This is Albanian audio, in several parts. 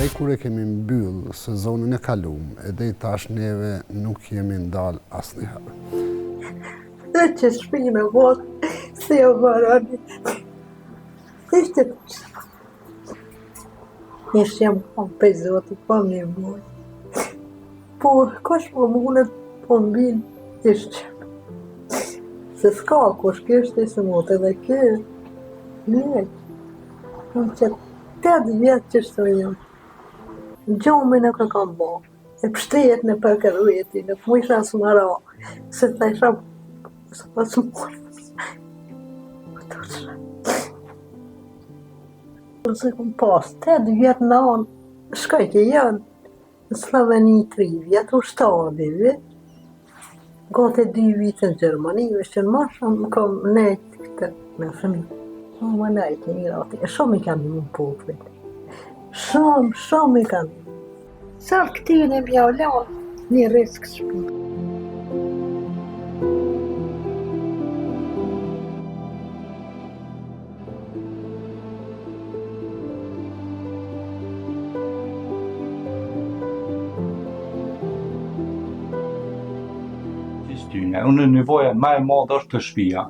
prej kur e kemi mbyllë sezonin e kaluar, edhe i tash neve nuk jemi ndalë asnjëherë. Dhe që shpinë e votë, si o barani. Ishte jam për zotë, po një mujë. Po, kash po mundet, po mbinë ishte. Se s'ka kush kështë se mot edhe kë. Një, që 8 vjetë që shtoj jam. Gjomin e kam bo. E pështejet në përkërujeti, në përmisha së më ra. Se të isha, se pa së morë. Nëse kom pas 8 vjetë në anë, shkaj ke janë. Në Sloveni 3 vjetë, u 7 vjetë. Gate 2 vite në Gjermani, që në marshën më kam nejtë këtë me fëmi. Më nejtë një rati, e shumë i kanë një poplit. Shumë i kanë. Salë këti në bjallon, një risk shpinë. Unë nevoja më e madhe është të shtëpia.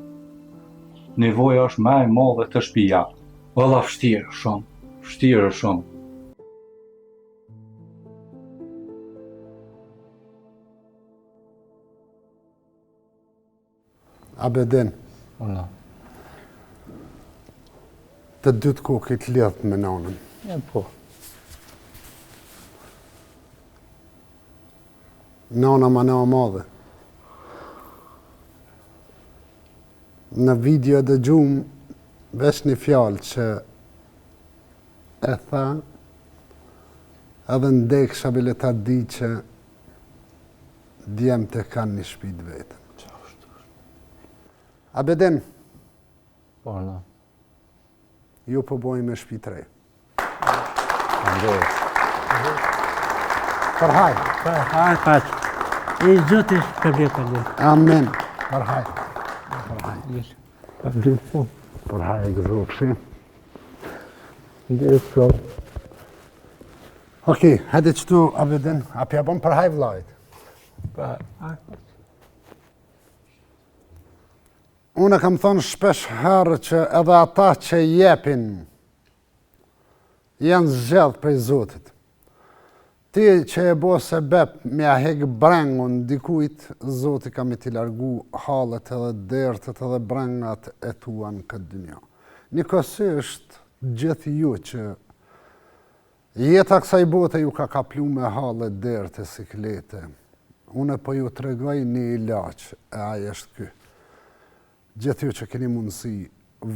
Nevoja është më e madhe të shtëpia. Valla vështirë shumë. Abedin, Ulla. të dytë kokit lidhët me nanën. Ja, po. Nana ma na madhe. Në video dhe gjumë vesh një fjalë që e tha edhe ndeksha bile ta di që djemë të kanë një shpit vetën. Abedin, Po, no. ju po bojnë me shpit rej. Andoj. Përhaj. Paç. I Zoti shpërblet. Amen. Përhaj. Përhaj. Përhaj e gëzopsi. Ndërë shumë. Okej, hajde qëtu, Abedin, a pja bon përhaj vlajt. Unë kam thonë shpesh herë që edhe ata që jepin janë zgjedh prej Zotit. Ti që e bo se bep me a hek brengun dikujt, Zoti ka me t'i largu halët edhe dertët edhe brengat e tua në këtë dynja. Njëkohësisht gjithë ju që jeta kësaj bote ju ka kaplu me halët dertë e siklete. Unë po ju të regoj një ilaq, e aje është ky. Gjithë ju që keni mundësi,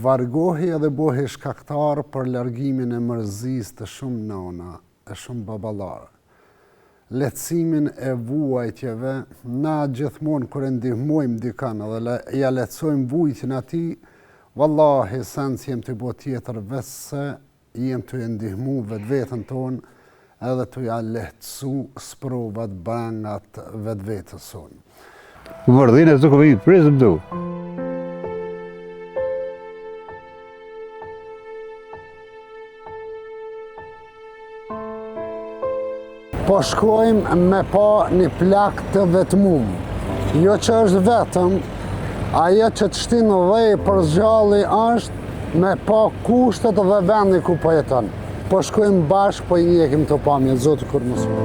vargohi edhe bohi shkaktar për largimin e mërzis të shumë nana, e shumë babalarë. Lehtësimin e vuajtjeve, na gjithmonë kër e ndihmojmë dikan edhe ja lehtësojmë vujtjën ati, vallahi sens jem të bo tjetër vese, jem të e ndihmu vetë vetën tonë, edhe të ja lehtësu sprovat brangat vetë vetës sonë. Mërdhine së këmi prisëm du. Po shkojmë me pa një plak të vetmumë. Jo që është vetëm, ajo që të shtinë dhej për zgjalli është me pa kushtet dhe vendi ku po jeton. Po shkojmë bashkë, po i njekim të pamje, Zotë kur mësë.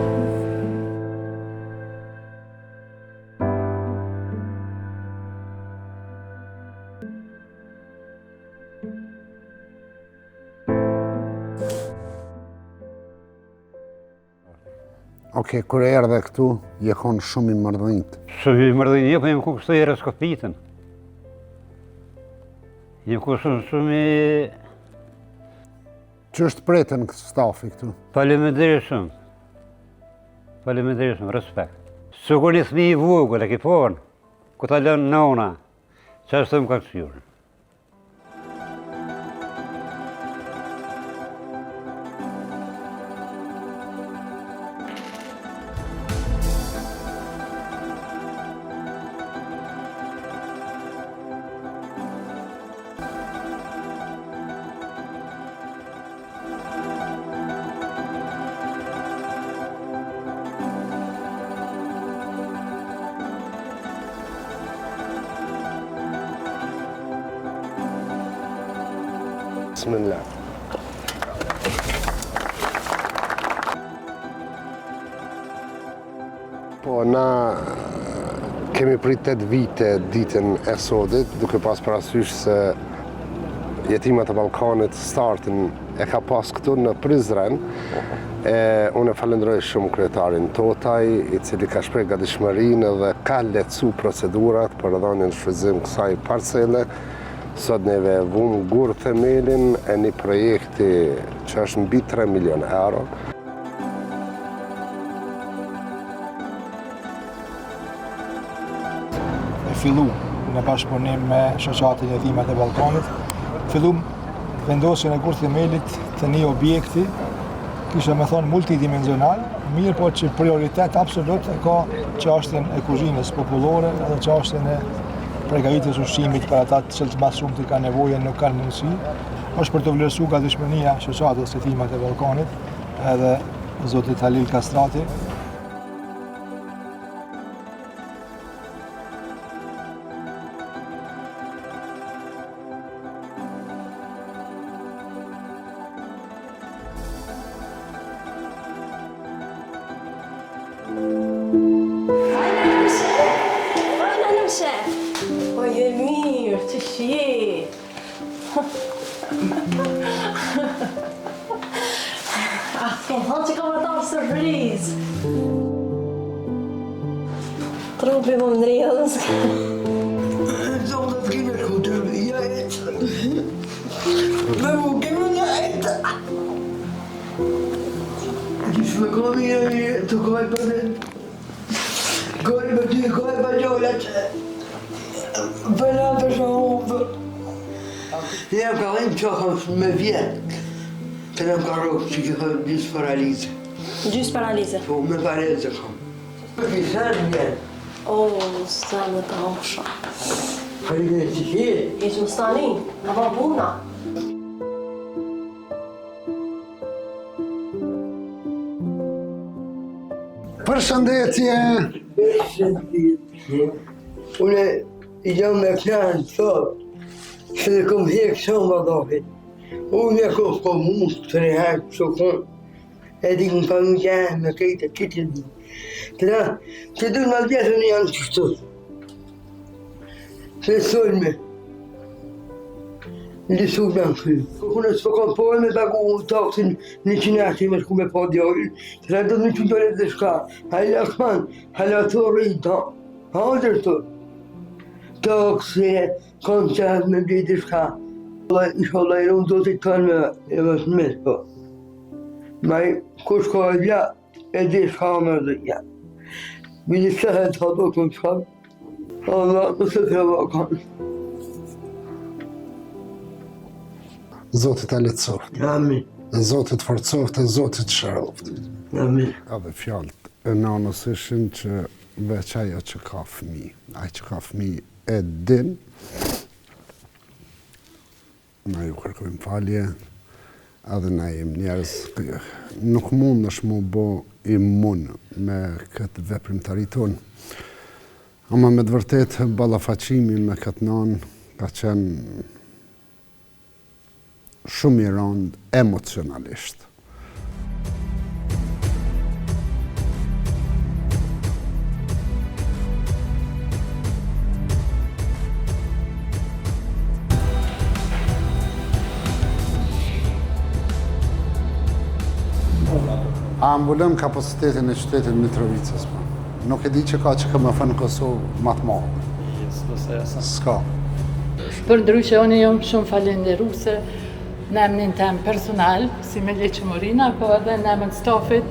Oke, kër e erdhe këtu, je konë shumë i mërdhënjit. Shumë i mërdhënjit, po jem ku kështu i reskopitën. Jem ku shumë i... Që është pretën këtë stafi këtu? Faleminderit shumë. Faleminderit shumë, respekt. Së kur një thmi i vogël, e ki ponë, ku ta lënë nona, që është të më ka këshjurë. Bismillah. Po, na kemi prit 8 vite ditën e sodit, duke pas parasysh se Jetimat e Ballkanit startin e ka pas këtu në Prizren. Unë e falenderoj shumë kryetarin Totaj, i cili ka shpreh gatishmërinë dhe ka lehtësu procedurat për dhënien shfrytëzim kësaj parcele. Sot neve vum gur themelin e një projekti që është mbi 3 milion euro. Fillu në bashkëpunim me shoqatin Jetimat e Ballkanit. Fillu vendosjen e gur themelit të një objekti, kisha me thonë multidimensional, mirë po që prioritet absolut e ka çështjen e kuzhinës popullore edhe çështjen e përgatitjes ushqimit për ata të cilët më shumë kanë nevojë nuk kanë mundësi. Është për të vlerësuar gatishmëria e shoqatës Jetimat e Ballkanit edhe zotit Halil Kastrati. O, je mirë, që shje. Ken thonë që ka më ta surprizë. Trupi më më ndrjedhës. Zonë të kime shkutur, ja etë. Me mu kime në etë. Gjithë me komi e të koj për dhe. Koj për ty, koj për gjollat. Për në për shumë për. Jam ka dhejmë që kam me vjetë. Të në ka rogë që që kam gjysë paralizë. Gjysë paralizë? Po, me paralizë kam. Për kësën vjetë. O, sa më të hamë shumë. Farime që që? Eqë më stani, në ba puna. Përshëndetje! Une i jam me planë të thotë, se dhe kom hekë shumë vadohi. Unë e kom mund të ne hekë që kom, e di më familja me kejtë e qitë di. Të da, që du në vjetën janë qështu. Se solme. Lisu janë këllë. Kune s'po kom pojë me bagu taksin në qinati me shku me po djojnë, të da do në që dole dhe shka. Hajla kanë, hajla të rejta, hajtër të. Taksi, kanë qatë me bje dhe shka. Inshallah i rëmë do të kanë me e vësë me shko. Maj, kush ka e vja, e dhe shka me dhe ja. Bidi sehet të do këmë shka. Allah, nëse të rëva kanë. Zotit e letësoft, Amin. Zotit forcoft e Zotit shëroft. Amin. Edhe fjallët e nanës ishin që veç ajo që ka fëmi. Ajo që ka fëmi e din. Na ju kërkojmë falje, edhe na jem njerëz. Nuk mund është mu bo imun me këtë veprimtari tonë. Ama me të vërtet, ballafaqimi me këtë nanë ka qenë shumë i rëndë emocionalisht. A mbulëm kapacitetin e qytetit Mitrovicës, po. Nuk e di që ka që KMF në Kosovë më të madhe. S'ka. Për ndryshe, unë jam shumë falenderuse në emnin tem personal, si me leqëmërina, po edhe në emën stafit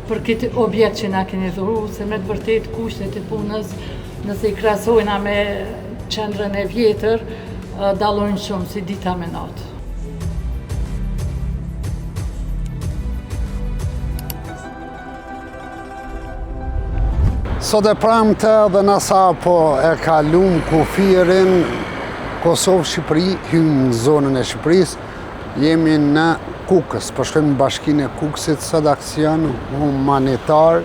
për këtë objekt që na keni dhuru, se me të vërtet kushtet e punës, nëse i krasojna me qendrën e vjetër, dallojnë shumë si dita me natë. Sot e pramte dhe nësa po e kalum kufirin Kosovë-Shqipëri, hymë në zonën e Shqipërisë, jemi në Kukës, përshkojmë në bashkinë e Kukësit, sot aksion humanitar.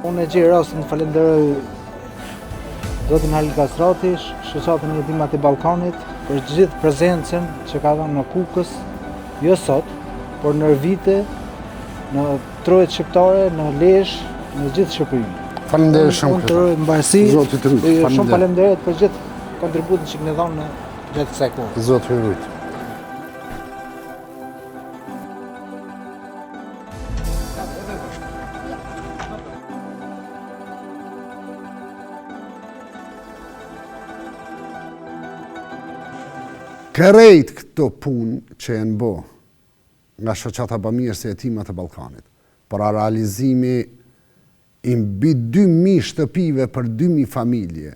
Unë e gjej rastin falenderoj Zotin Halil Kastrati, shoqatën e Jetimat e Ballkanit, për gjithë prezencën që ka dhënë në Kukës, jo sot, por në vite, në trojet shqiptare, në Lezhë, në gjithë Shqipërinë. Faleminderit shumë. Unë të mbajsi, Zoti të rujt. shumë faleminderit për gjithë kontributin që keni dhënë në gjatë kësaj kohe. Zoti ju rujt. Kërejt këto punë që e në bo nga shoqata bamirëse e Jetimat e Ballkanit, për realizimi i mbi 2.000 shtëpive për 2.000 familje,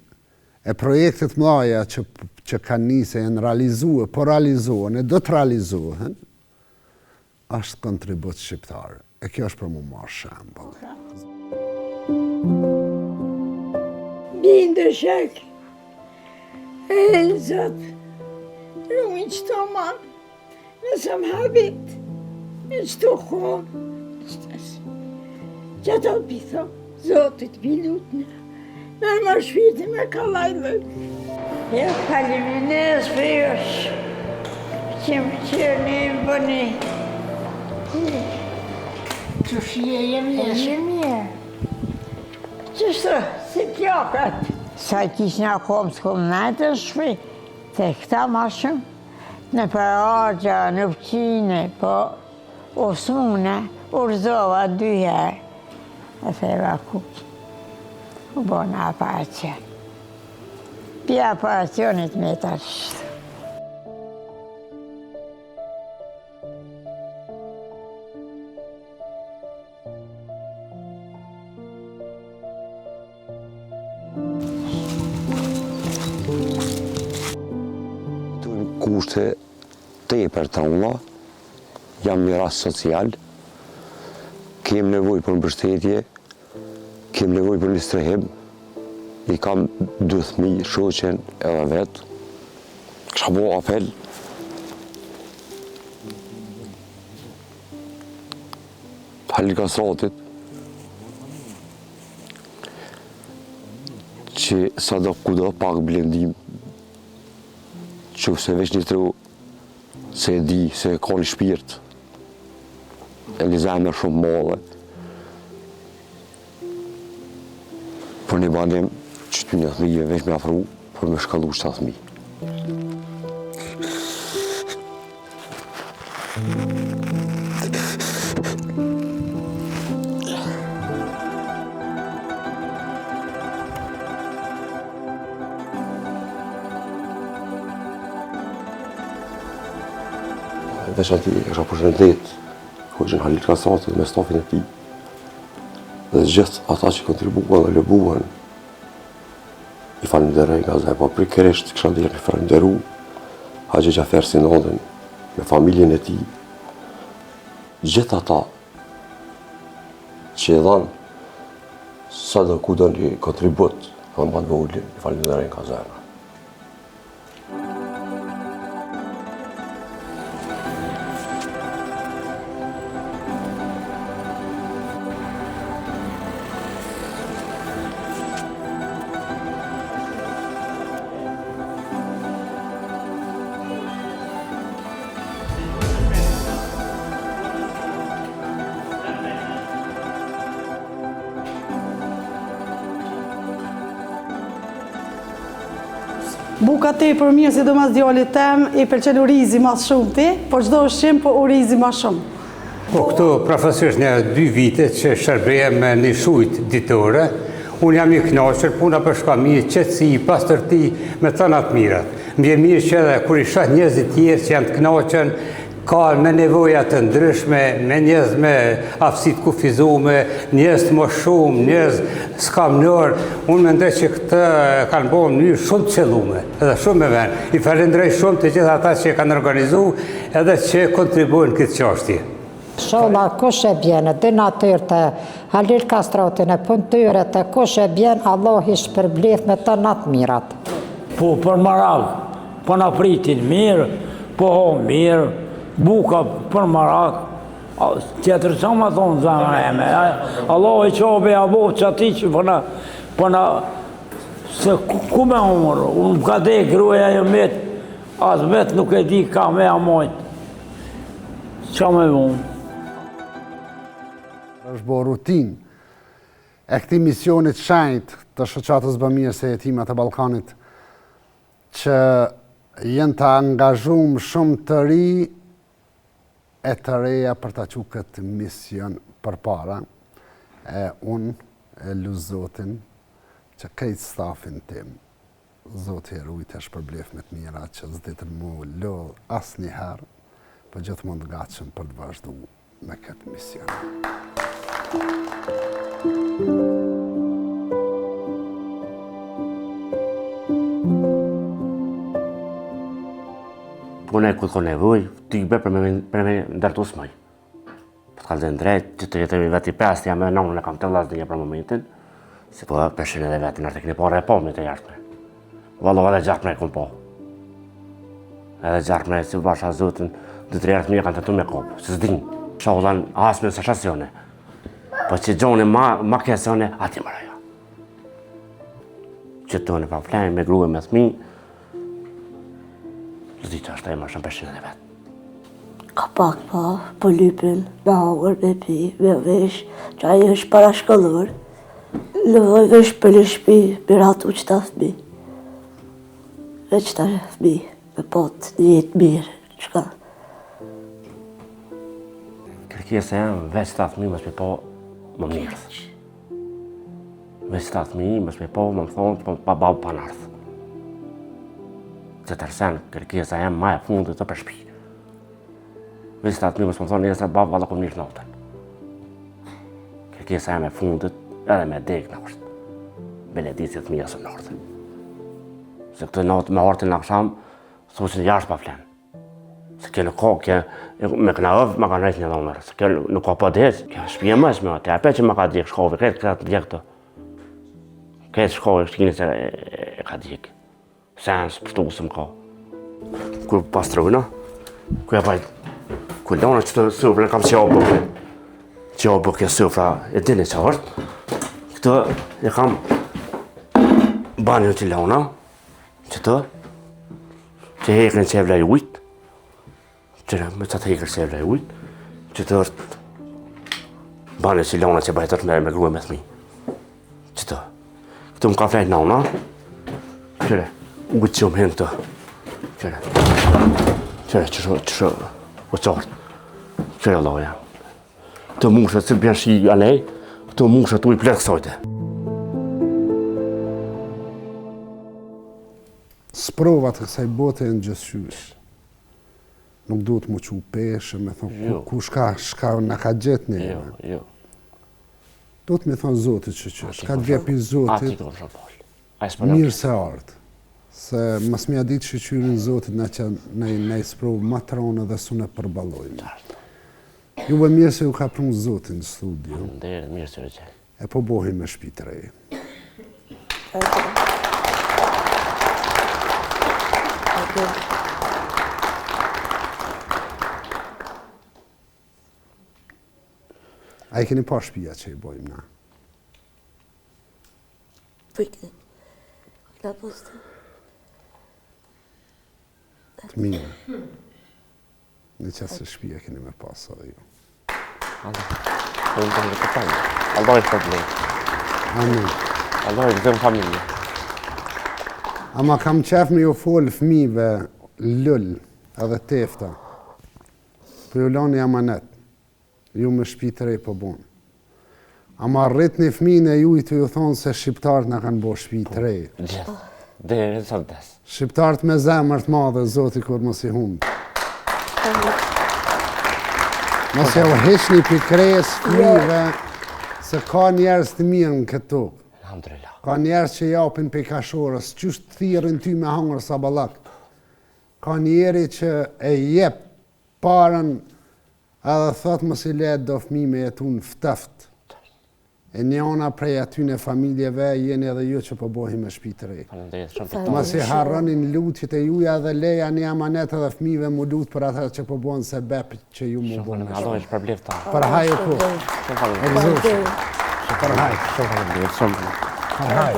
e projektet mëdha që kanë nisë e në realizue, po realizohen e do të realizohen, është kontribut shqiptar. E kjo është për mu marrë shembull. Bindë shek, e Zot, ruin qëto manë, nëse më habit, në qëto kohë, që ato pitho, Zotit bilutnë, në më shpiti me kalajlë. Ja faleminderit për jush, që më qërni më bëni. Që shije mirë. Qështë, si pjokat. Sa kishë në komë të komë në të shpi, të këta ma shumë, në përagja, në pëqine, po osmune, urzova 2 herë. E theva kukë, u bo në aparacion. Pja aparacionit me të rështë. Kushte tepër të ulla, jam një rast social, kem nevoj për mbështetje, kem nevoj për një strehim, i kam 2.000 shoqen edhe vetë, kësha bo apel. Halil Kastratit, që sa do kudo pak blendim, që se veç një tru se e di, se e ka një shpirt, e një zemër shumë male. Për një banim që ty 1.000 veç me afru, për me shkallu 7.000. Veç ati e kësha përshëndet, hoqën Halil Kastratit me stafin e ti, dhe gjithë ata që kontribuan dhe lëbuan, i falenderoj nga zaj, po prikerisht kësha dhe një falenderu Haxhi Gjafer Sinodën me familjen e ti, gjithë ata që e dhanë sa dhe ku do një kontribut, dhe më banë vëllin, i falenderoj nga zaj. Buka te për mirë, si do mas djallit tem, i pëlqen urizi mas shumë ti, por çdo ushqim po urizi mas shumë. Po këtu profesorish një 2 vite që shërbejem me një shujt ditore, unë jam i knaqër, puna për shkami, qetësi, pastërti, me të natë mirat. Mbje mirë që edhe kur i shoh njerëzit tjerë që janë të knaqën, ka me nevoja të ndryshme, me njerëz me aftësi të kufizume, njerëz të më shumë, njerëz skamnor. Unë mendoj që këtë kanë bërë në mënyrë shumë të qellume, edhe shumë me vend. I falenderoj shumë të gjithë ata që kanë organizuar edhe që kontribuojnë këtë çështje. Shola kush e bjenë, dhe natyrë të Halil Kastratin e punëtyre të kush e bjenë, Allah i shpërbleth me të natë mirat. Po për marak, po në pritin mirë, po ho mirë, buka për marak, tjetër që më thonë zemër e me, Allah i qobe a bo që ati që për në Se ku me umër, unë më ka dek gruaja jo met, as vet nuk e di ka me amojt. Qa me unë? është bo rutin e këti misionit shenjt të shoqatës bamirëse e jetimat e Ballkanit që jenë të angazhum shumë të ri e të reja për të që këtë mision për para. E unë e lu Zotin që krejt stafin tim, Zoti e rujt e shpërblef me të mira që s'ditën mu lodh as njëherë, për gjithmonë të gatshëm për të vazhdu me këtë mision. Pune e këtë ka nevoj, ty i bërë për me ndërtu smaj. Për të kalë dhe ndrejt, që të jetëmi veti 5, jam e nonën e kam të vlasë dhe një për momentin, si po përshin edhe veti nërë të këni pare e po me të jashtme. Vallo edhe gjartë me e kom po. Edhe gjartë me si basha Zotin, 2-3 jartë mje kanë të tu me kopë, se s'din. Shohullan asme në sashasione. Po që gjoni ma kesone, ati më raja. Që të në pa flenë, me grue me thmi, zdi që është e ma shumë përshin edhe vetë. Ka pak pa, po lypin, me hangër, me pi, me vesh, që aji është para shkollor. Lëvoj vesh për në shpi, me ratu që ta thmi. Veç ta thmi, me pot, një jetë mirë, që ka. Kërkesa jam veç ta thmi mës me po më mirëth. Veç ta thmi mës me po më thonë pa bau pa narth. Që tërsen kërkesa jam ma e fundit të përshpi. Veç ta thmi mës më thonë njëse bau valla ku mirë notën. Kërkesa jam e fundit edhe me dek në është. Benedicit thmi jasë në orëtë. Se këtë notë me orëtë në aksham, thu që në jashtë pa flenë. Se kjo nuk ka, me këna ëvë ma ka rejtë një dhomërë, se kjo nuk ka pa desë. Kjo shpije mësme, te ape që ma ka djekë shkove, kretë këtë djekë të. Kretë shkove, shkini se e ka djekë. Sens, përshtusëm ka. Kur pastrujna, ku e bajtë, ku lona që të sufrën, kam që obë. Që obë kjo sufra, e dini që është. Këtë e kam banjën që lona, që të, që hekën që e vlej ujtë. Qëre, me që të hekër se e vlej ujtë, që të është bane që lona që bajtër me grue me thmi. Që të, këtu më ka flejt nana, qëre, ujtë që më hen të, qëre, qëshë, o qartë, qëre loja. Të mushët, si bjen shi alej, të mushët u i pletë kësojte. Sprovat e kësaj bote e në gjëshysh. Nuk duhet më që peshe, me thonë, ku shka në ka gjetë një. Jo. Duhet me thonë Zotit që shka të vjepi Zotit, mirë se ardë. Se mas mja ditë shqyrin Zotit në që në i sprovë matronë dhe su në përbalojnë. Juve mirë se ju ka prunë Zotit në studio. Mirë se ju që. E po bohi me shpitë rejë. A i keni pa shpia që i bojmë na? Pëjkën. Këna postë. Të mire. Në qësë se shpia keni me pasë edhe ju. Allah i shpërblet. Amin. Allah i gëzëm familje. Ama kam qef me ju folë fëmive lull edhe tefta. Për ju lani amanet. Ju me shpitë rej për bonë. Ama rrit një fëmijën e ju i të ju thonë se shqiptarët në kanë bo shpitë rej. Gjithë, dhe e sërdes. Shqiptarët me zemër të madhe, Zoti kur mos i humbë. Mos e u heqni pikres fëmijëve, se ka njerës të mirë në këtë tokë. Alhamdulillah. Ka njerës që japin pe kashorës, qështë të thirën ty me hangër sa balak. Ka njeri që e jep parën edhe thot mos i letë do fëmi me jetu në ftëft. E njona prej aty në familjeve jeni edhe ju që përbohi me shpitë rej. Mos i harronin lutjet e juja dhe leja një amanet edhe fëmive mu lutë për ata që përbohen se bep që ju mu bohen me shpitë. Për hajë ku. Për hajë. Farhaj.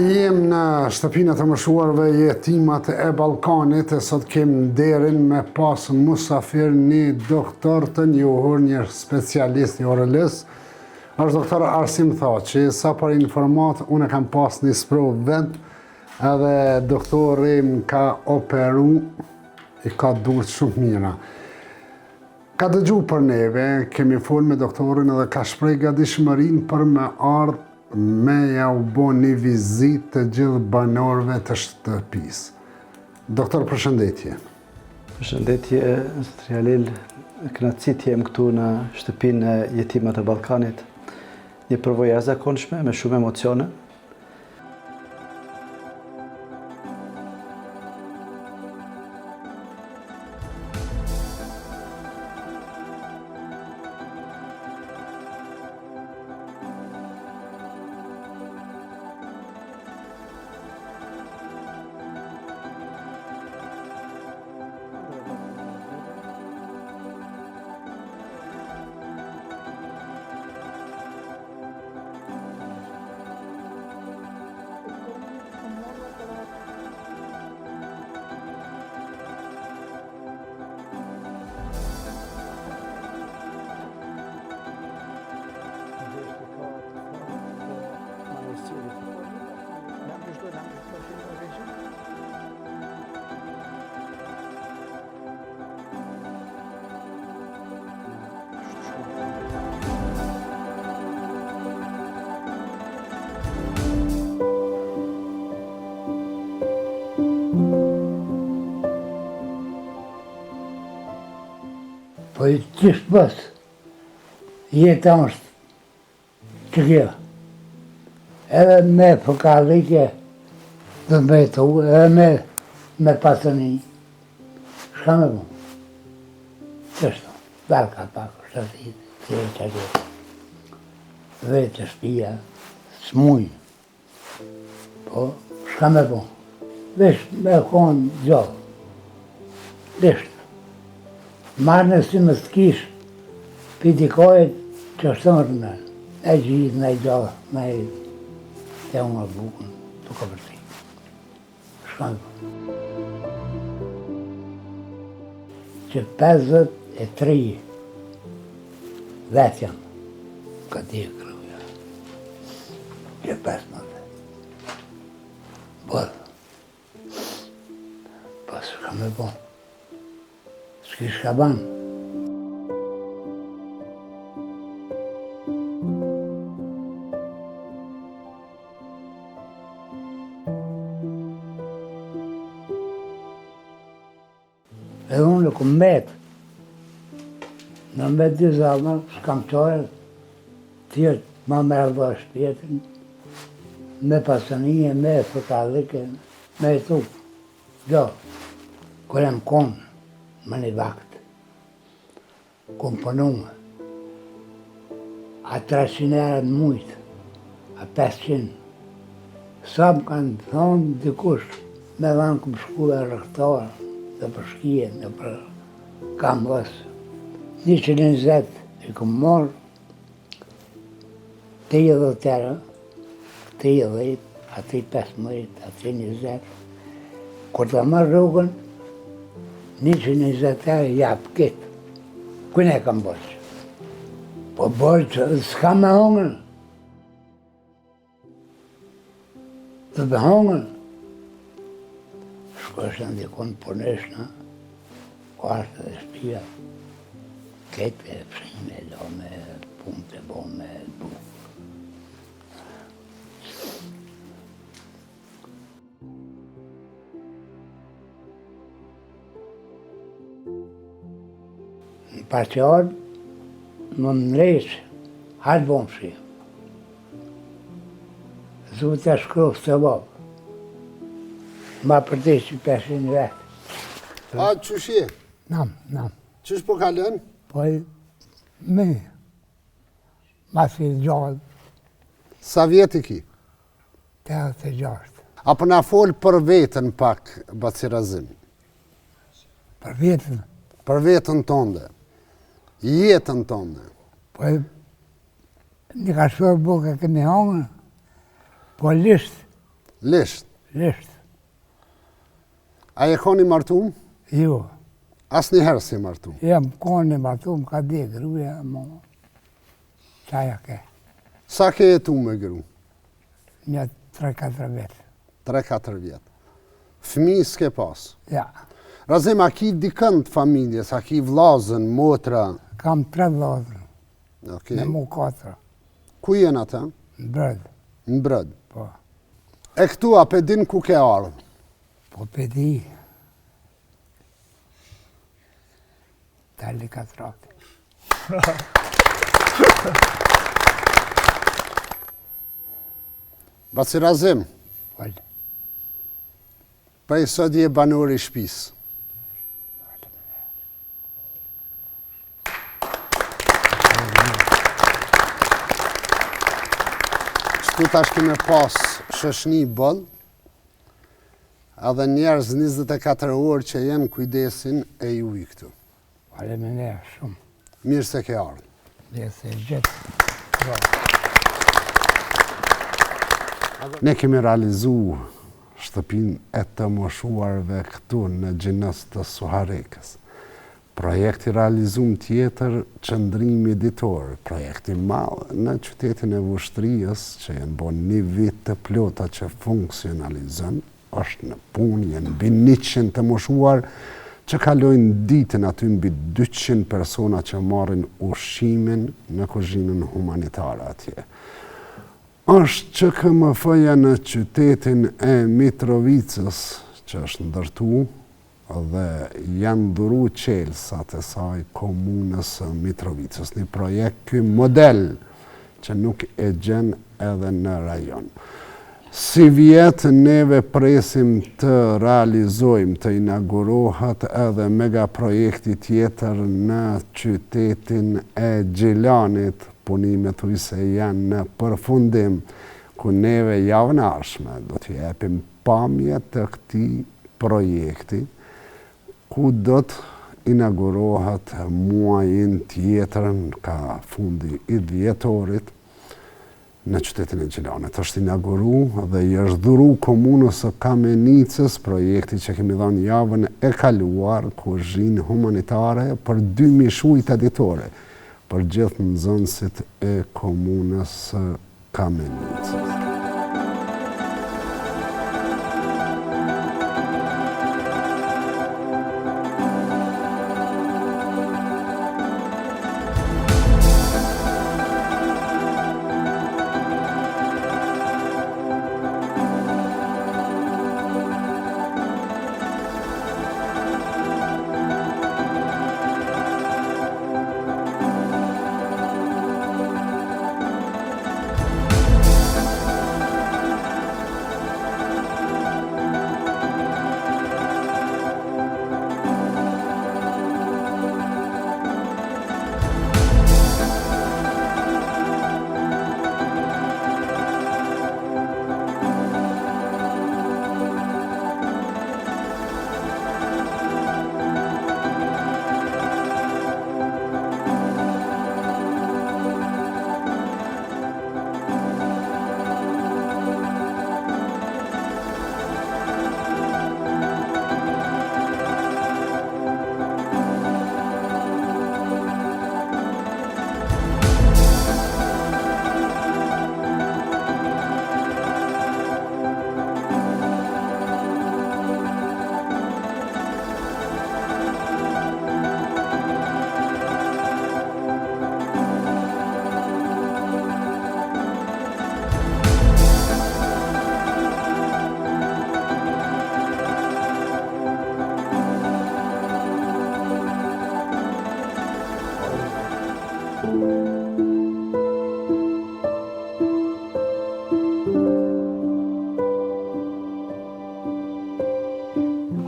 Jem në shtëpinë të mëshuarve jetimat e Ballkanit e sot kem nderin me pas musafir një doktor të njohur, një specialist i ORL-s. Është doktor Arsim Thaçi. Sa për informat, unë kam pas një sprovë vend edhe doktori më ka operu, i ka durë shumë mira. Ka dëgju për neve, kemi folë me doktorin edhe ka shprej gatishmërinë për me ardhë me ja u bo një vizit të gjithë banorëve të shtëpisë. Doktor, përshëndetje. Përshëndetje, Zotri Halil. Kënaqësi jem këtu në shtëpinë e jetimat e Ballkanit. Një përvojë e jashtëzakonshme me shumë emocione. Po i qishë bës, jeta është që kjo. Edhe me fëkallike dhe me tu, edhe me pasëni. Shka me bu? Qështu, dalka pak, shtëti, që që kjo. Vete shpia, s'muj. Po, shka me bu? Vesh me konë gjallë. Deshtë. Marë në si më s'kish, piti kojët që është të mërë e gjithë, në i gjallë, në i të unë në bukën, të ka përti. Shkanë. Që 53 vetë janë, ka t'i e kërëja. Që 15. Bërë. Pas shka me bon. S'kish ka banë. Edhe unë në këmë metë. Në metë dy zalë, s'kam qore, tjertë ma mërë dhe shpjetin, me pasënije, me fëkallike, me e tu. Do, kërë më konë, më një vakt, komponume, a 300 erë në mujtë, a 500. Sa më kanë thonë dikush, me dhanë këmë shku e rëktarë, dhe për shkije, dhe për kam vësë. 120 i këmë morë, 80 erë, 30, ati 15, ati 20. Kur të marrë rrugën, 120 erë japë kitë. Kënë e kam borqë? Po borqë, s'ka me hongën. Të behongën, shkojshë në dikon puneshna, kwartë dhe shpia, ketë e pëshime, lome, punë të bome, bukë. Në parqarë, më nëreqë, hajtë bomë shi. Zotë e shkrovë të babë. Ma përteq që 500 vetë. A, qësh je? Nam. Qësh po kalën? Po e me. Ma si gjallë. Sa vjeti ki? 86. Apo na folë për vetën pak, Bacirazim? Për vetën? Për vetën tënde. Jetën tënde. Po e një ka shpër buke këmi hongë, po lisht. Lisht? Lisht. A e koni martum? Jo. As një herë si martum? Jam koni martum, ka dhe gruja, mo. Qaja ke. Sa ke jetu me gru? Një 3-4 vetë. 3-4 vjetë. Fëmi s'ke pas? Ja. Razim, a ki dikën të familjes, a ki vlazën, motra? Kam 3 vlazën. Okay. Në mu 4. Ku jenë ata? Në Brëd. Në Brëd? Po. E këtu a pe din ku ke ardhë? Po pe di. Tali Katrati. Bacirazim? Val. Pa i sot je banor i shpisë. Qëtu tash kime pas shoshni bëll, edhe njerëz 24 orë që jenë kujdesin e ju i këtu. Faleminderit shumë. Mirë se ke ardhur. Mirë se gjithë. Ne kemi realizu shtëpin e të moshuarve këtu në gjinës të Suharekës. Projekti realizum tjetër qëndrimi ditor, projekti malë në qytetin e Vushtrijës që jenë bon një vit të plota që funksionalizën, është në punë, jenë mbi 100 të moshuar që kalojnë ditën aty mbi 200 persona që marrin ushqimin në kuzhinën humanitare atje. Është që KMF-ja në qytetin e Mitrovicës që është ndërtu dhe janë dhuru qelsat e saj komunës Mitrovicës. Një projekt ky model që nuk e gjen edhe në rajon. Si vjetë neve presim të realizojmë, të inaugurohet edhe megaprojekti tjetër në qytetin e Gjilanit, punimet ujse janë në përfundim, ku neve javën arshme do të jepim pamje të këti projekti, ku do të inaugurohet muajin tjetër ka fundi I dhjetorit në qytetin e Gjilanit. Është inauguru dhe I është dhuru komunës së Kamenicës projekti që kemi dhënë javën e kaluar kuzhinë humanitare për 2000 shujt editore për gjithë nxënësit e komunës së Kamenicës.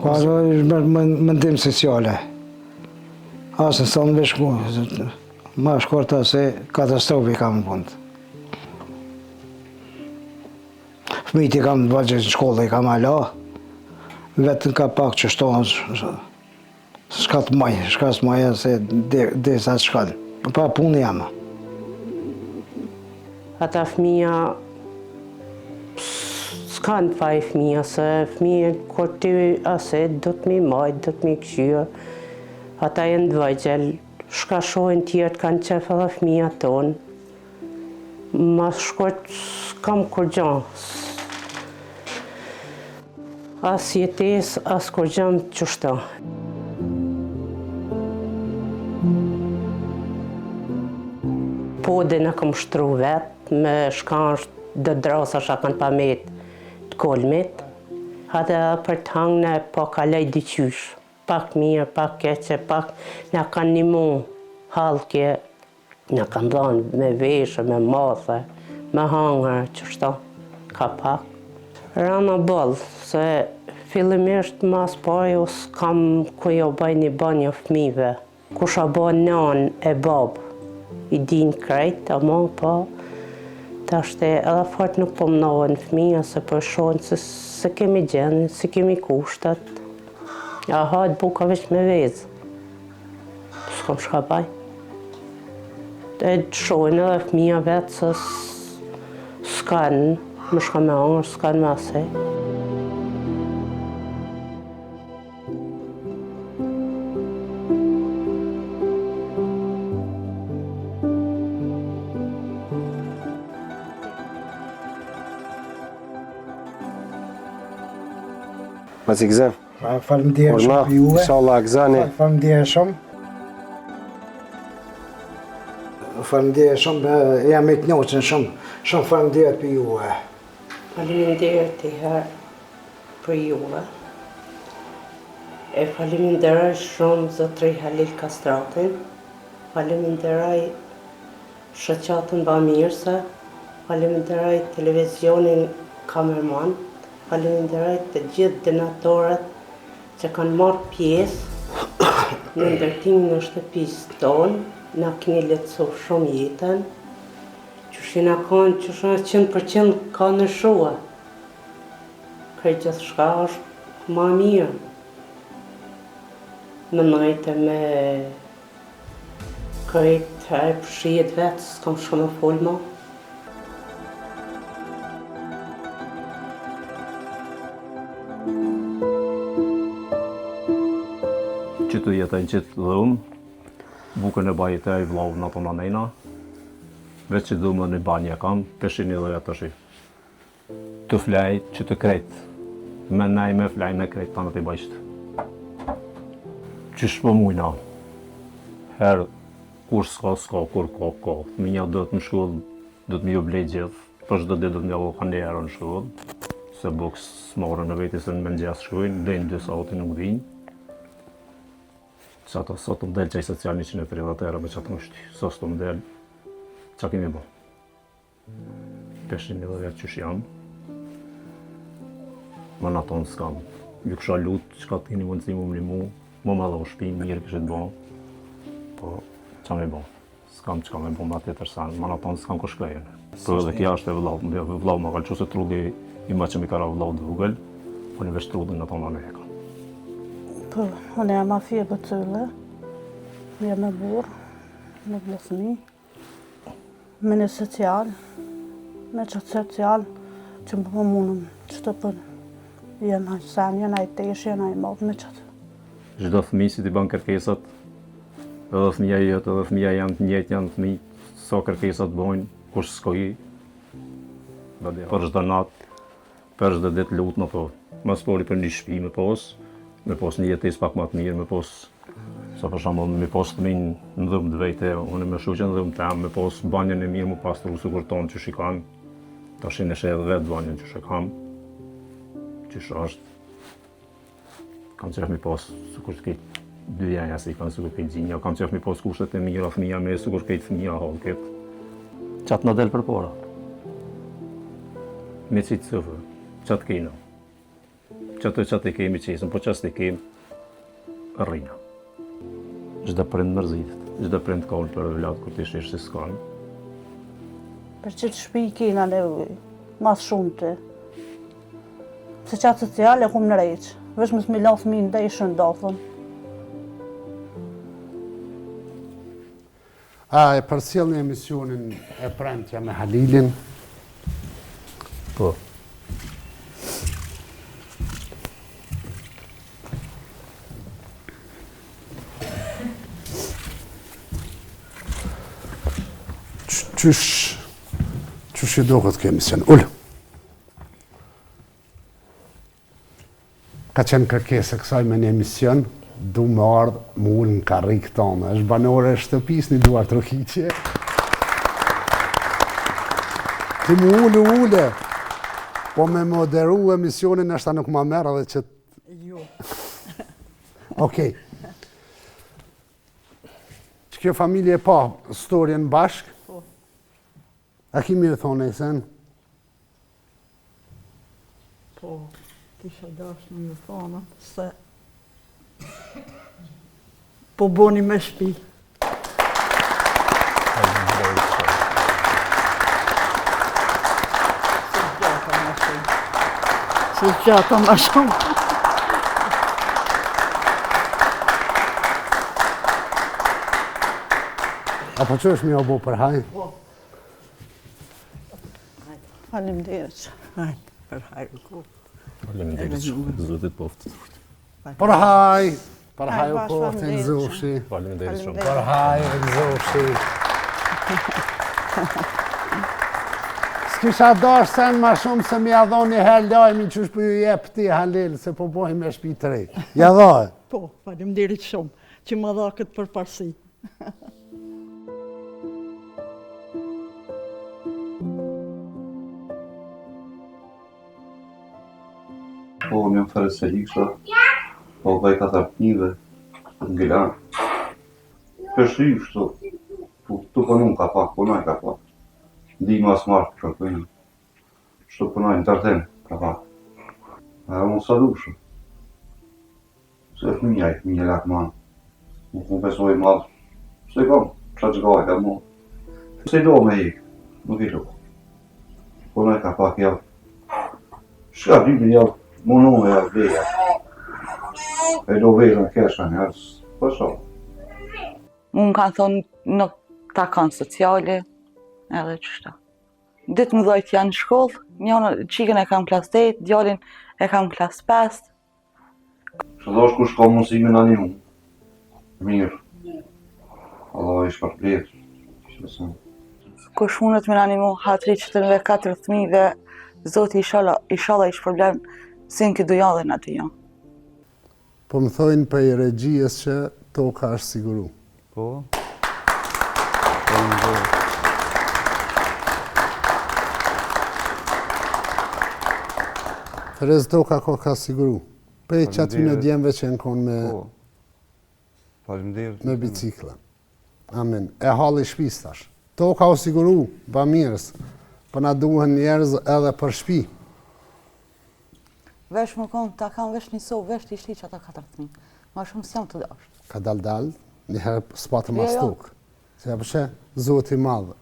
Ajo është mendim sociale. Asë në stanë veshku, ma shkorta se katastrofi kam në punë. Fëmijët i kam në vazhë në shkollë, i kam ala, vetën ka pak që shtonë, s'ka të maja se dhe sa të shkallë. Pa punë jama. Ata fëmija s'kanë faj fëmija, se fëmija kur ty ase do të mi majtë, do të mi këshyë. Ata e në dvajgjel, shka shojnë tjertë kanë qefë dhe fëmija tonë. Ma shkort s'kam kur gjanë. As jetes, as kur gjanë qështa. Po dhe në kam shtru vetë, me shkanë dhe drasa shka kanë pa metë të kolmit. Hada për të hangë në po kalaj diqysh. Pak mirë, pak keqe, pak në kanë një mu halkje. Në kanë dhanë me veshë, me mathe, me hangër, qështa, ka pak. Rana bëllë, se fillimisht mas pajo s'kam ku jo baj një banjo fëmive. Kusha baj nanë e babë. I din krejt, ama po, ta shte edhe fort nuk po mnohen fëmija se për shonë se kemi gjenë, se kemi kushtat. Ja hajtë buka veç me vezë. S'kom shka baj. E shojnë edhe fëmija vetë se s'kanë, më shka me angër, s'kanë me asej. Ma si gëzëm? Faleminderit shumë për juve. Inshallah gëzani. Faleminderit shumë. Faleminderit shumë, jam i të njohur shumë faleminderit për juve. Faleminderit i herë për juve. E faleminderoj shumë zotri Halil Kastratin. Faleminderoj shoqatën Bamirëse. Faleminderoj televizionin Kamerman. Faleminderoj të gjithë donatorët që kanë marrë pjesë në ndërtimin e shtëpisë tonë, na keni lehtësuar shumë jetën, që shina kanë që shina 100% ka në shua. Krejt gjithçka është ma mirë. Më nëjtë me krejt e përshijet vetë, s'kam shumë e folma. Që të jetajnë qitë dhe bukën e bajit e i vlau në tonë anejna, veç që dhumë në banje kam, peshin i dhe vetë të shi. Të flej që të krejt, me nej me flej me krejt të në të i bajshtë. Që shpo mujna, herë kur s'ka, kur ka. Minja do të më shkull, do të më ju blej gjithë, për shdo dhe do të më javë kanë herë në shkull, se buks s'marë në veti se në mëngjes shkujnë, dhejnë 2 sautin nuk vinë. Që ato sot të mdel që i social 130 euro me që ato nështi, sot të mdel, që kemi bo? Peshin edhe vetë qësh jam, më në tonë s'kam, ju kësha lutë që ka t'kini mundësi mu më më dhe u shpi, mirë këshit bo, po që me bo, s'kam që ka me bo ma të tërsan, më në tonë s'kam këshkajën. Për edhe kja është e vlau, më kalë që se trugi i ma që mi kara vlau dhe vugël, po një vesh trudin në tonë anë e ka. Po, unë jam afje për cëlle, jam e burë, në vlesni, me një social, me qatë social, që më po mundëm që të për jenë hajtë sen, jenë hajtë tesh, jenë hajtë madhë me qatë. Çdo fëmijë si t'i bën kërkesat, edhe fëmija jetë, edhe fëmija janë të njëjtë, janë fëmijë, sa kërkesat bojnë, kush s'koj, për çdo natë, për çdo ditë lutë në po, mas pori për një shtëpi me pos një jetesë pak më të mirë, me pos, sa për shembull, me pos fëmijë në dhumë të vejte, unë me shoqën në dhumë tem, me pos banjën e mirë më pastru sikur tonë që shikan, tashin e sheh vetë banjën që shikam, që është. Kam qef mi pos sikur të ketë dy janja se i kanë sikur ketë gjinja, kam qef mi pos kushtet e mira fëmija me sikur ketë fëmija hallë ketë. Qatë në del për para. Me qitë sëfë, qatë kena. Qatë i kemi qesën, po qasë i kemi rrina. Çdo prind mërzitet, çdo prind ka unë për vlad kur të shesh se s'kajnë. Për që të shpi kina nevoj, mas shumë të. Se qatë sociale kum në rejqë, vesh mësë me la fëmin dhe i shëndafën. A e përcjell një emisionin e premtja me Halilin? Po. Qysh i do këtë kjo emision? Ullë. Ka qenë kërkesë e kësaj me një emision, du me ardhë më ullë në karrikë tonë. Është banore e shtëpis një duar trokiqe. Ti më ullë, po me moderu emisionin është ta nuk ma merë dhe që... Jo. Okej. Që kjo familje pa storjen bashkë, a kimi e thonë e sen? Po, kisha dash në ju thonë, se po boni me shpi. Se gjata ma shumë. Apo që është mi obo për hajë? Po. Faleminderit. Hajde, për hajrë ku. Faleminderit shumë, zotit poftë. Për hajë, për hajë u poftë në zoshi. Faleminderit shumë. Për hajë në zoshi. S'kisha dash sen ma shumë se mi adhon një herë lajmi që është për ju jep ti Halil, se po bojmë me shpi të rej. Ja dhohe? Po, faleminderit shumë, që më dha këtë përparësi. Po, një më fërës se liksha, po dhe i ka tharpnive, në gëlanë. Kështë i shto, tu punun ka pak, punaj ka pak. Ndi ma smart që përnë, shto punaj në tërten ka pak. A unë sa dushë, se është një lakë manë. Nuk më besoj madhë, se kam, qa që gaj ka mu. Se do me ikë, nuk i lukë. Punaj ka pak javë. Shka dymi javë, Mono e veja. E do veja në kesha një arës, për shumë. Unë kanë thonë nuk ta kanë sociale, edhe qështa. Ditë më dhojtë janë në shkollë, njënë qikën e kam klas 8, djallin e kam klas 5. Që do shku shko mësimin anë një. Mirë. Allah ishë për pletë. Kush mundet me në animu hatri që të nëve 4 thmive, Zoti ishala ishë problem si në këtë dujallën aty janë. Po më thojnë për i regjijës që toka është siguru. Po. Terez toka ka siguru. Për i qaty në djemve që në konë me bicikla. Amen. E halë i shpis tash. Toka o siguru, ba mirës. Për na duhen njerëz edhe për shpi. Vesh më konë, ta kam vesh një sovë, vesh t'i shli që ata 4 thmi. Ma shumë s'jam të dash. Ka dal, njëherë s'patë ma stokë. Se përshë, zoti madhë.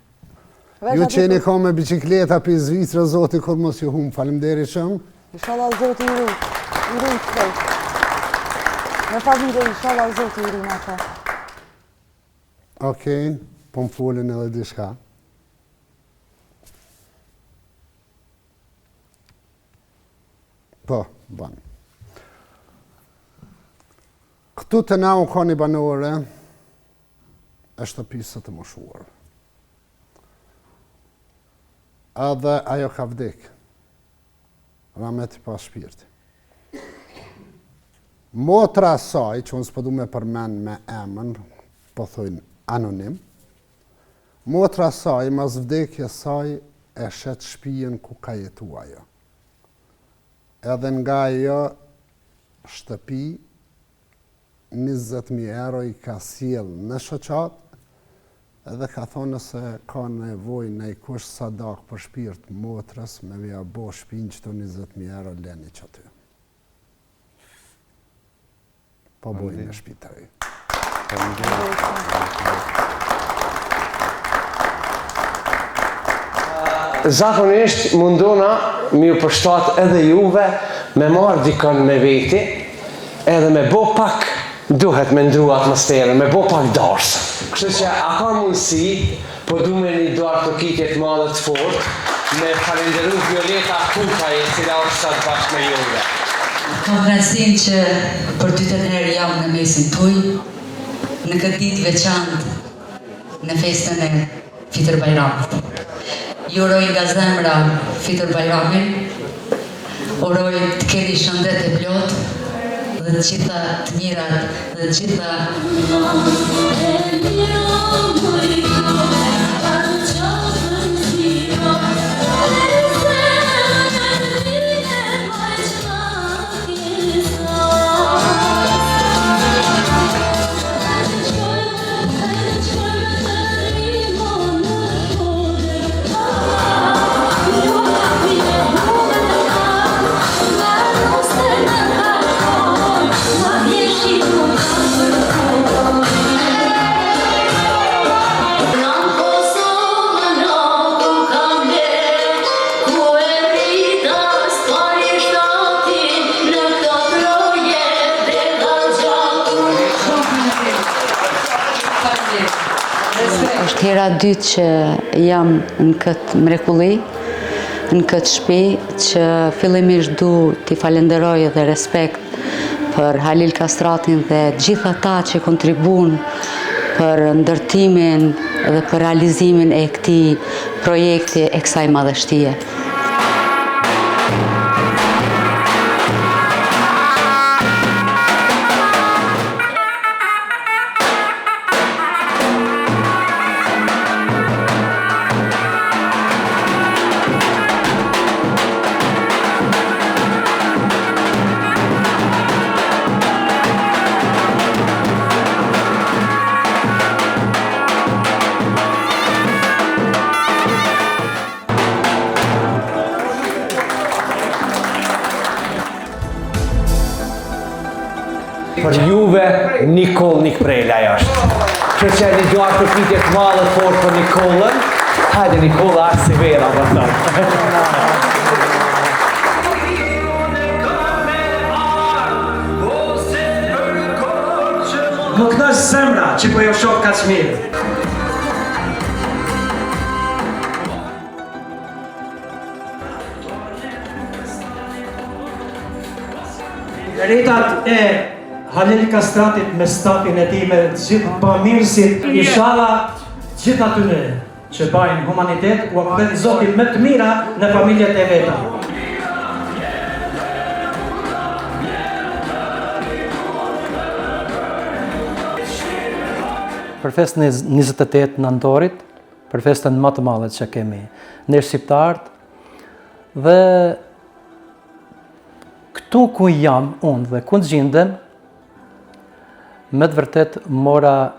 Ju që jeni ka me bicikleta për Zvicrë, zoti kur mos ju humë, falimderi shumë. Inshallah zoti i rujt shpejt. Me familje, inshallah zoti i rujt ata. Okej, po më folin edhe dishka. Po, banë. Këtu të na u ka një banore e shtëpisë të moshuar. Edhe ajo ka vdek. Ramet i pas shpirti. Motra saj, që unë s'pëdu me përmen me emën, po thujnë anonim, motra saj, mas vdekje saj, e shet shpijen ku ka jetu ajo. Edhe nga ajo shtëpi, 20.000 euro i ka sjell në shoqat, edhe ka thonë se ka nevoj në i kush sadak për shpirt motrës me vja bo shpin që të 20.000 euro leni që aty. po bojnë në shpitari. Zakonisht mundona mi u përshtat edhe juve me marrë dikën me veti edhe me bo pak duhet me ndru atmosferën, me bo pak darsë. Kështu që a ka mundësi, po du me një duar të kitjet madhe të fort, me falenderu Violeta Kukaj, cila është sot bashkë me juve. Kam knaqësinë që për 2 herë jam në mesin tuaj, në këtë ditë veçantë, në festën e Fitër Bajramit. Ju uroj nga zemra Fitër Bajramin, uroj të keni shëndet e plot, dhe të gjitha të mirat, dhe të gjitha... Është hera dytë që jam në këtë mrekulli, në këtë shtëpi, që fillimisht du t'i falenderoj dhe respekt për Halil Kastratin dhe gjitha ta që kontribuan për ndërtimin dhe për realizimin e këtij projekti e kësaj madhështie. Për juve, Nikol Nikprela është. Që që një duar të pitjet malë fort për Nikolën, hajde Nikola ashtë si vera, vërtën. Më kënaqë zemra që po jo shoh kaq mirë. Retat e Halil Kastratit me stafin e tij me gjithë bamirësit, inshallah gjithë atyre që bajnë humanitet u kthejnë Zoti më të mira në familjet e veta. Për festën e 28 nëntorit, për festën më të madhe që kemi ne shqiptarët, dhe këtu ku jam unë dhe ku gjindem, me të vërtet mora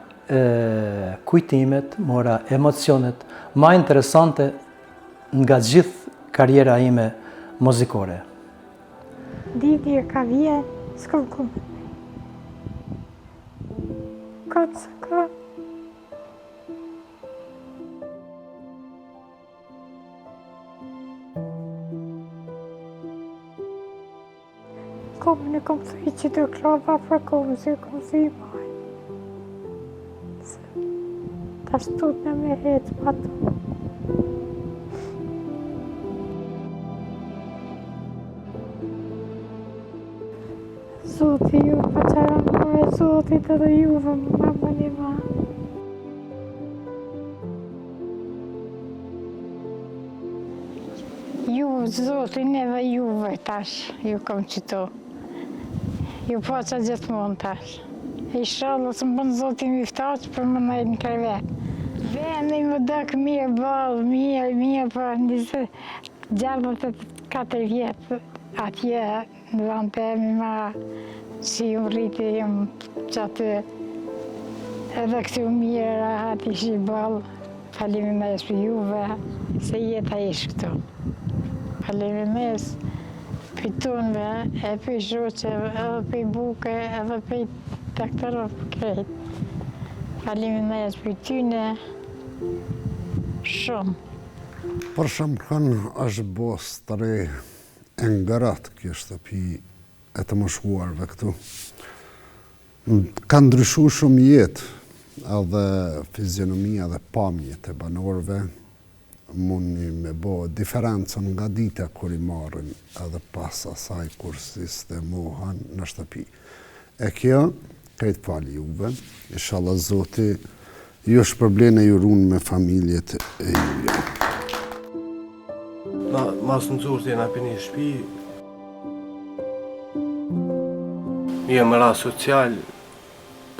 kujtimet, mora emocionet ma interesante nga gjithë karjera ime muzikore. Didi ka vje, s'kom kumë. Këtë së ka. Kom në kom thuj që të klova për kom, se kom thuj maj. Ta shtut në me hetë pa to. Zoti ju pa qara mërë, Zotit edhe juve më më një ma. Ju, Zoti, neve juve tash, ju kom qëto. Ju po që gjithmonë tash. Inshallah së më bënë Zoti mi ftaqë për më nëjtë në krevet. Vendi më dëkë mirë balë, mirë, për njëse gjallët e 4 vjetë atje në vend të emi ma si ju rriti jam që aty edhe këtu mirë rahat ishi balë. Faleminderit për juve, se jeta ish këtu. Faleminderit pitunve, e për shoqeve, edhe për buke, edhe për doktorov krejt. Faleminderit për tyne, shumë. Për shembull, është bos të re e ngërat kjo shtëpi e të moshuarve këtu. Ka ndryshu shumë jetë, edhe fizionomia dhe pamjet e banorëve, mundi me bo diferencën nga dita kur i marrin edhe pas asaj kur sistemohen në shtëpi. E kjo, krejt fali juve, inshallah Zoti ju shpërblen e ju runë me familjet e juve. Mas në zurë të jena për një shpi, jem ra social,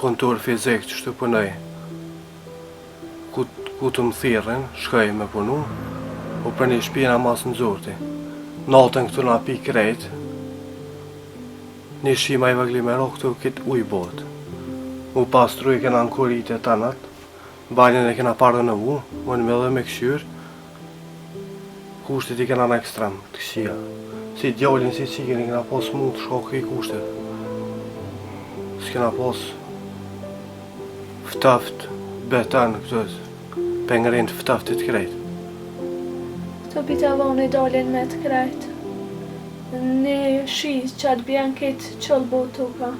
punëtor fizik që shtë punoj. Ku të më thirën, shkoj me punu, po për një shpi jena mas në zurë të. Natën këtu nga pi krejt, një shima i vëgli me ro këtu këtë uj botë. U pastru i kena në kurit e tanat, banjën e kena parë në u, unë me dhe me këshyrë, kushtet i kena në ekstrem të kësia. Si djallin, si cikin, i kena pos mund të shkok i kushtet. S'kena pos ftaft, betan, këtës, pengërin të ftaftit krejt. Të pitavone dalin me të krejt. Në shiz që atë bjen këtë qëllë botë ka.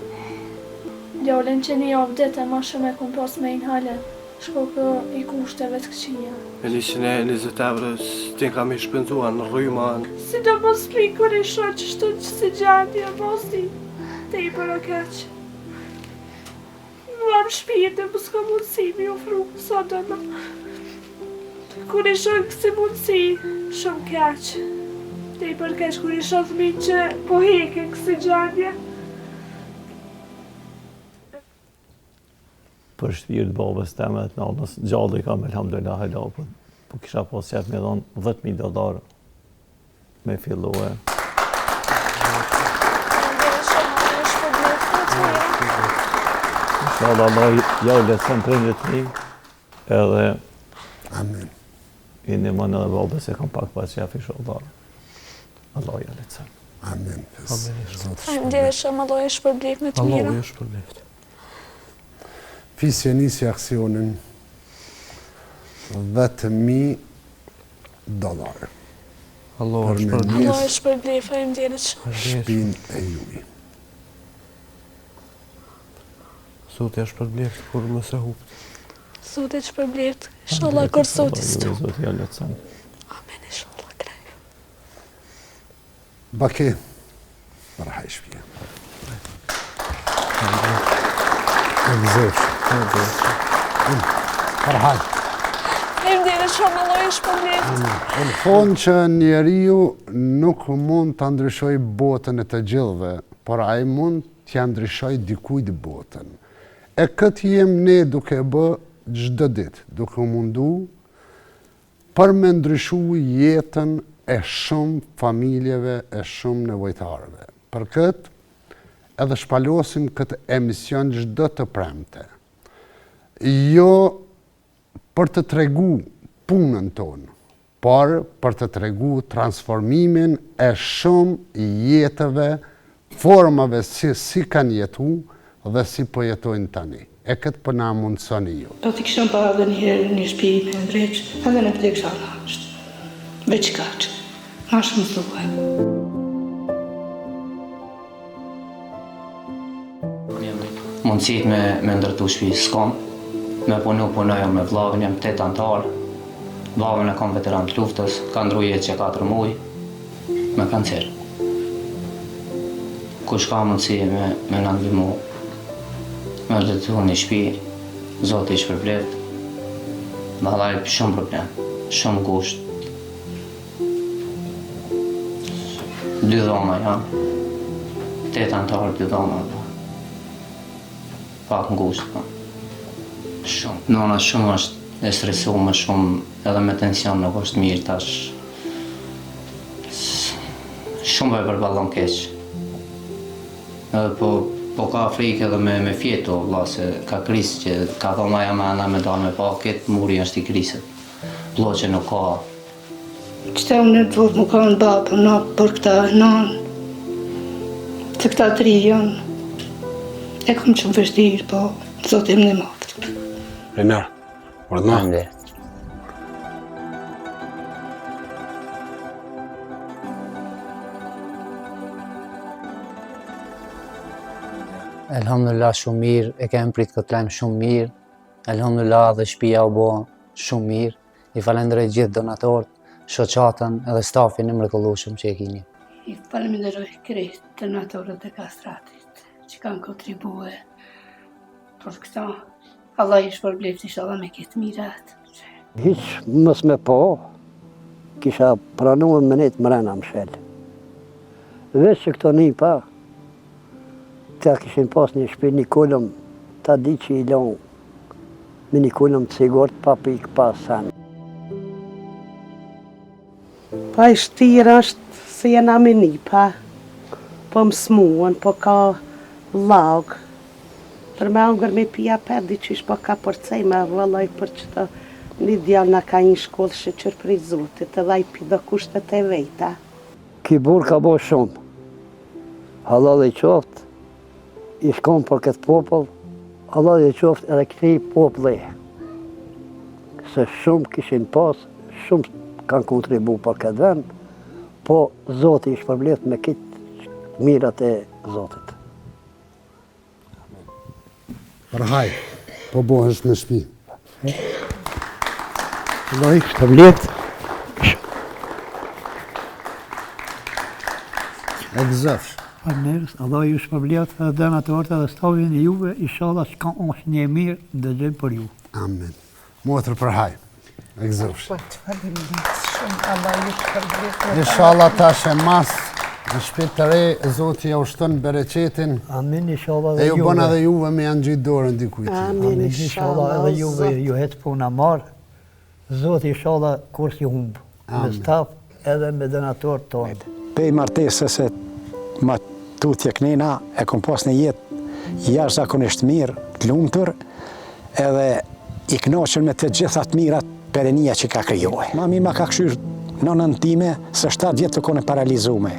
Djallin që një avë dete ma shumë e kun pas me në halen. Shkokë i kushteve të këqia. Me 120 euro s'tin kam i shpenzua në rryma. Si do mos pi kur i shoq që shtu që si gjendje mosti, te i për o keq. Më am shpirë dhe më s'ka mundësi mi ofru, sa do në. Kur i shoq kësi mundësi, shumë keq. Te i për keq kur i shoq mi që po heke kësi gjendje. Për shtëpirë të babës temet, në anës gjallë i kam elhamdulillah hala, po kisha pas qef me dhonë 10.000 dollar me fillohe. Inshallah Allah ja u lecën prindrit mi, edhe Amen. I një mënë edhe babës e kam pak pas qef inshallah. Allah ja lecën. Amen. Ndjerë shumë Allah e shpërblet me të mira. Allah e shpërblet. Fisja nisi aksionin $10.000. Allah e shpërblet, faleminderit. Shpin e juj. Zoti e shpërblet kur më se hupt. Zoti e shpërblet, inshallah kur Zoti s'tu. Zoti ja lecën. Amen, inshallah krejt. Bake, marhaj shpia. Egzosh. Marhaj. Faleminderit shumë, Allah e shpërblet. Në fond që njeriu nuk mund të ndryshoj botën e të gjithëve, por ai mund t'ja ndryshoj dikujt botën. E këtë jem ne duke bë çdo ditë, duke mundu për me ndryshu jetën e shumë familjeve, e shumë nevojtarëve. Për këtë, edhe shpalosim këtë emision çdo të premte. Jo për të tregu punën tonë, por për të tregu transformimin e shumë jetëve, formave si kanë jetu dhe si po jetojnë tani. E këtë për na mundësoni ju. Do t'i kishëm pa edhe njëherë një shpi me ndreq, edhe në pëllek shala është. Veç kaqë. Ma shumë thuaj. Mundësit me ndërtu shpi s'kom, me punoj me vlavën, jam 8 antarë, vlavën e kam veteran të luftës, ka ndru jetë që 4 muj, me kancer. Kush ka mundësi me në ndihmu, me ndërtu një shpi, Zoti i shpërblet, vallaj shumë problem, shumë gusht. 2 dhoma janë, 8 antarë 2 dhoma, pak ngusht, shumë. Nona shumë është e stresuar, shumë edhe me tension nuk është mirë tash. Shumë e përballon keq. Edhe po ka frikë edhe me fjeto, valla, se ka krisë që ka thonë aja me ana me dalë me pa, këtë muri është i krisët. Vlo që nuk ka. Qëta unë e duhet më kanë babë, na për këta nanë, Të këta 3 janë, e kom që më vështirë, po Zoti më ndihmoft. Renar, ordna. Elhamdulillah shumë mirë, e kem prit këtë lajm shumë mirë. Elhamdulillah dhe shtëpia u bë shumë mirë. I falenderoj gjithë donatorët, shoqatën edhe stafin e mrekullueshëm që e keni. I falenderoj krejt donatorët e kastratit që kanë kontribue për këta. Allah i shpërblet inshallah me këtë mirat. Hiç mos me po, kisha pranuar me net mrena mshel. Veç që këto një pa, ta kishin pas një shpi një kolëm, ta di që i lonë me një kolëm të sigurt pa pik pas sen. Pa i shtirë është se jena me një pa, po më smuën, po ka lagë. Për me angër me pia për diqysh po ka përcej me vëllaj për që të një djallë në ka një shkollë shëqër për i Zotit edhe i pi do kushtet e vejta. Ki burë ka bo shumë, halal i qoftë, i shkon për këtë popull, Allah i qoftë edhe këti populli. Se shumë kishin pas, shumë kanë kontribu për këtë vend, po Zoti i shpërblet me këtë mirat e Zotit. Përhaj, po bohesh në shtëpi. Allah i shpërblet. E gëzëfsh. Nërës, Allah ju shpërblet edhe donatorët edhe stafin e juve, inshallah që ka është një mirë dëgjojmë për ju. Amen. Motër përhaj, e gëzëfsh. Faleminderit shumë, Allah ju shpërblet. Inshallah tash e mas në shtëpi të re, Zoti ja ushton bereqetin. Amin, inshallah dhe dhe juve. E ju bën edhe juve me janë gjitë dorën dikujt. Amin, inshallah edhe juve ju hetë puna marë. Zoti inshallah kur si humbë, me staf edhe me donatorët tonë. Pej martesës e ma tutje kënina e kom pas në jetë jashtëzakonisht mirë, të lumtur, edhe i kënaqur me të gjithat mirat perenia që ka krijuar. Mami ma ka kshyrë nonën time se 7 vjetë të kone paralizume.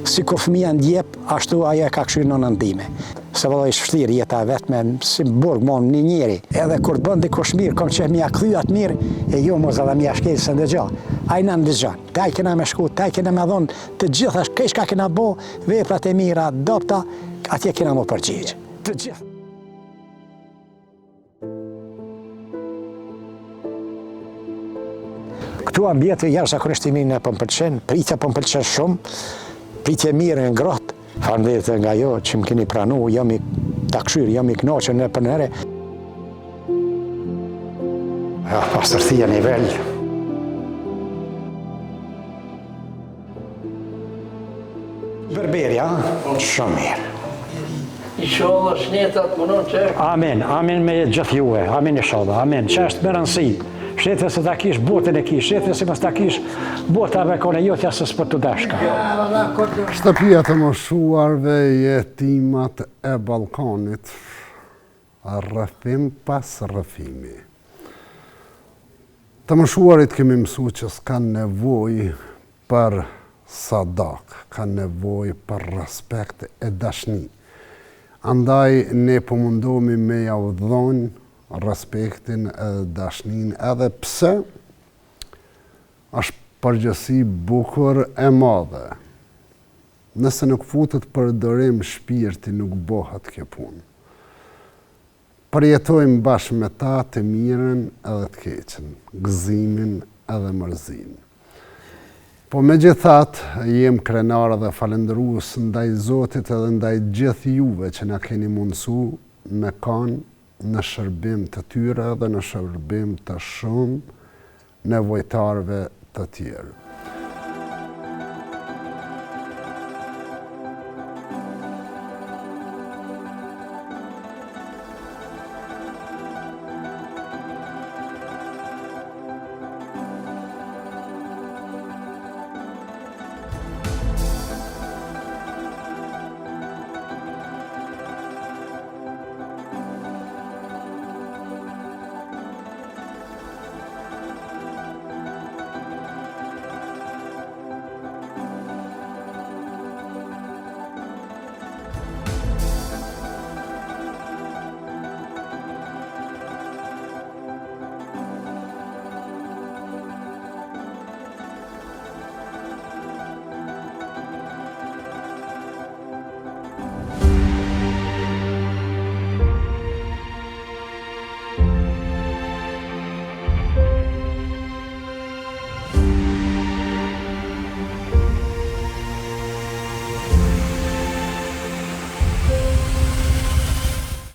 Si kur fëmija ndjep, ashtu aja ka kshyrë nonën time. Se vëllë ishtë vështirë jeta vetme, si burg, mon, një njeri. Edhe kur bëndi kush mirë, kom që mja këthyat mirë, e jo mos edhe mja shkelë se ndëgja. Ajna ndëgjan, taj kena me shku, taj kena me dhonë, të gjitha kesh ka kena bo, veprat e mira, dopta, atje kena mu përgjigjë. Të gjitha. Këtu ambjetë jashtëzakonisht i mirë në pëmpëlqen, pritja pëmpëlqen shumë, pritje mirë në grotë, falënderit nga jo që më keni pranu, jam i takshyrë, jam i knaqën në për nëre. Ja, pastërtia nivel. Berberja, shumë mirë. Inshallah shnetat mënon që... Amen, amen me gjithë juve, amen inshallah, amen, që është më rëndësi. Shtetë se ta kish botën e kish, shtetë se mos ta kish botave kone jotja se s'po të dashka. Shtëpia të moshuarve jetimat e Ballkanit, rrëfim pas rrëfimi. Të moshuarit kemi mësu që s'kanë nevojë për sadak, kanë nevojë për respekt e dashni. Andaj ne po mundohemi me ja udhëzojnë respektin edhe dashnin, edhe pse është përgjësi bukur e madhe. Nëse nuk futet për dërim shpirti, nuk bëhet kjo punë. Përjetojmë bashkë me ta të mirën edhe të keqen, gëzimin edhe mërzimin. Po me gjithat, jem krenar dhe falendërues ndaj Zotit edhe ndaj gjithë juve që na keni mundësu me kanë në shërbim të tyre dhe në shërbim të shumë nevojtarve të tjerë.